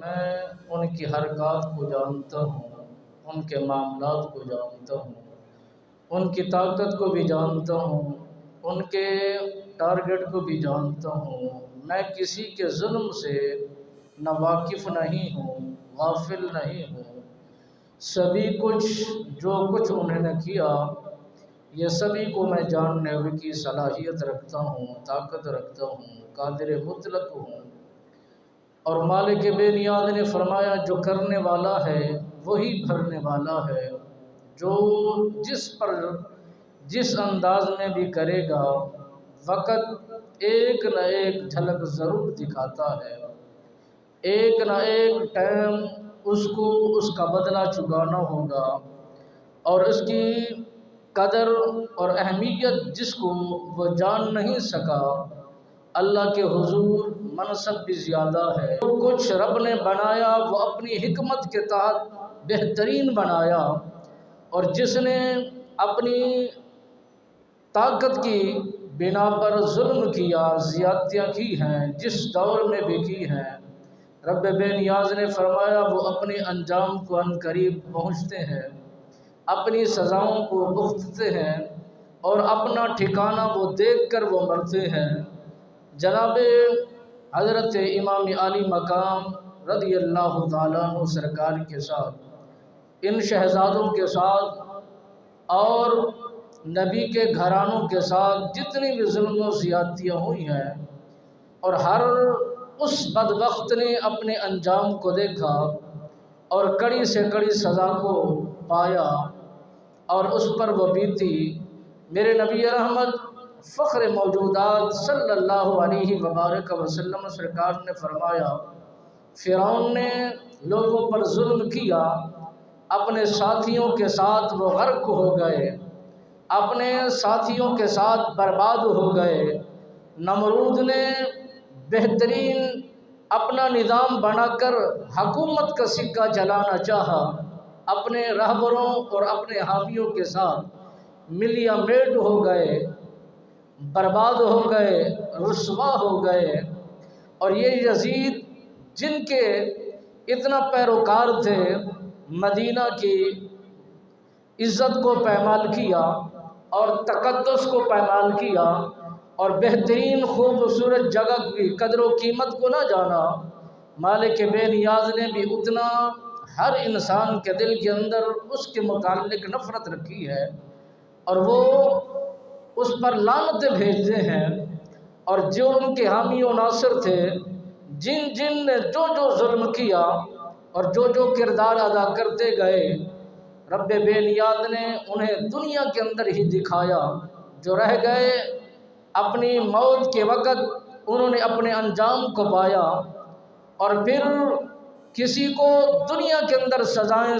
میں ان کی حرکات کو جانتا ہوں، ان کے معاملات کو جانتا ہوں، ان کی طاقت کو بھی جانتا ہوں، ان کے ٹارگٹ کو بھی جانتا ہوں۔ میں کسی کے ظلم سے نہ واقف نہیں ہوں، غافل نہیں ہوں۔ سبھی کچھ جو کچھ انہوں نے کیا، یہ سبھی کو میں جاننے کی صلاحیت رکھتا ہوں، طاقت رکھتا ہوں، قادر مطلق ہوں۔ اور مالک بے نیاز نے فرمایا جو کرنے والا ہے وہی بھرنے والا ہے، جو جس پر جس انداز میں بھی کرے گا وقت ایک نہ ایک جھلک ضرور دکھاتا ہے، ایک نہ ایک ٹائم اس کو اس کا بدلہ چکانا ہوگا، اور اس کی قدر اور اہمیت جس کو وہ جان نہیں سکا، اللہ کے حضور منصب بھی زیادہ ہے۔ جو کچھ رب نے بنایا وہ اپنی حکمت کے تحت بہترین بنایا، اور جس نے اپنی طاقت کی بنا پر ظلم کیا، زیادتیاں کی ہیں، جس دور میں بھی کی ہیں، رب بے نیاز نے فرمایا وہ اپنے انجام کو عنقریب پہنچتے ہیں، اپنی سزاؤں کو بھگتتے ہیں، اور اپنا ٹھکانہ وہ دیکھ کر وہ مرتے ہیں۔ جناب حضرت امام علی مقام رضی اللہ تعالیٰ عنہ سرکار کے ساتھ، ان شہزادوں کے ساتھ اور نبی کے گھرانوں کے ساتھ جتنی بھی ظلم و زیادتیاں ہوئی ہیں، اور ہر اس بدبخت نے اپنے انجام کو دیکھا اور کڑی سے کڑی سزا کو پایا، اور اس پر وہ بیتی۔ میرے نبی رحمت فخر موجودات صلی اللہ علیہ وبارک وسلم سرکار نے فرمایا فرعون نے لوگوں پر ظلم کیا، اپنے ساتھیوں کے ساتھ وہ غرق ہو گئے، اپنے ساتھیوں کے ساتھ برباد ہو گئے۔ نمرود نے بہترین اپنا نظام بنا کر حکومت کا سکہ چلانا چاہا، اپنے رہبروں اور اپنے حامیوں کے ساتھ ملیا میٹ ہو گئے، برباد ہو گئے، رسوا ہو گئے۔ اور یہ یزید جن کے اتنا پیروکار تھے، مدینہ کی عزت کو پامال کیا اور تقدس کو پامال کیا، اور بہترین خوبصورت جگہ کی قدر و قیمت کو نہ جانا۔ مالک بے نیاز نے بھی اتنا ہر انسان کے دل کے اندر اس کے متعلق نفرت رکھی ہے، اور وہ اس پر لعنتیں بھیجتے ہیں۔ اور جو ان کے حامی و ناصر تھے، جن جن نے جو جو ظلم کیا اور جو جو کردار ادا کرتے گئے، رب بے نیاز نے انہیں دنیا کے اندر ہی دکھایا۔ جو رہ گئے اپنی موت کے وقت انہوں نے اپنے انجام کو پایا، اور پھر کسی کو دنیا کے اندر سزائیں